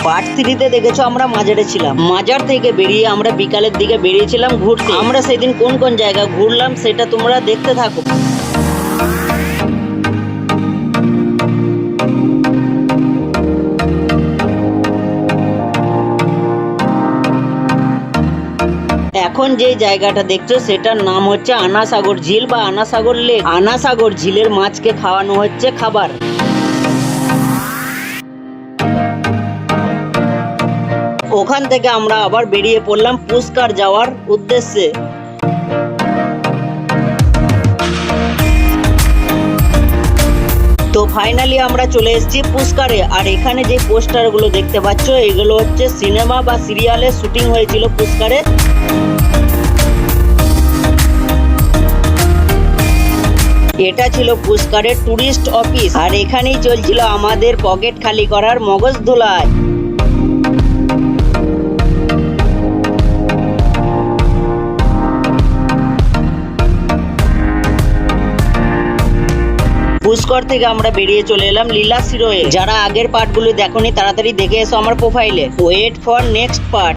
Part 3-তে দেখেছো আমরা মাজারে ছিলাম। মাজার থেকে বেরিয়ে আমরা বিকালের দিকে বেরিয়েছিলাম ঘুরতে। আমরা সেদিন কোন কোন জায়গা ঘুরলাম সেটা তোমরা দেখতে থাকো। এখন যে জায়গাটা দেখছো সেটার নাম হচ্ছে আনাসাগর ঝিল বা আনাসাগর লেক। আনাসাগর ঝিলের মাছকে খাওয়ানো হচ্ছে খাবার। ওখান থেকে আমরা আবার বেরিয়ে পড়লাম পুষ্কার যাওয়ার উদ্দেশ্যে। তো ফাইনালি আমরা চলে এসেছি পুষ্কারে। আর এখানে যে পোস্টারগুলো দেখতে পাচ্ছ এগুলো হচ্ছে সিনেমা বা সিরিয়ালের শুটিং হয়েছিল পুষ্কারে। এটা ছিল পুষ্কারের টুরিস্ট অফিস আর এখানেই চলছিল আমাদের পকেট খালি করার মগজ ধোলাই। পুষ্কর থেকে আমরা বেরিয়ে চলে এলাম লীলাশ্রয়ে। যারা আগের পার্টগুলো দেখোনি তাড়াতাড়ি দেখে এসো আমার প্রোফাইলে। Wait for next part.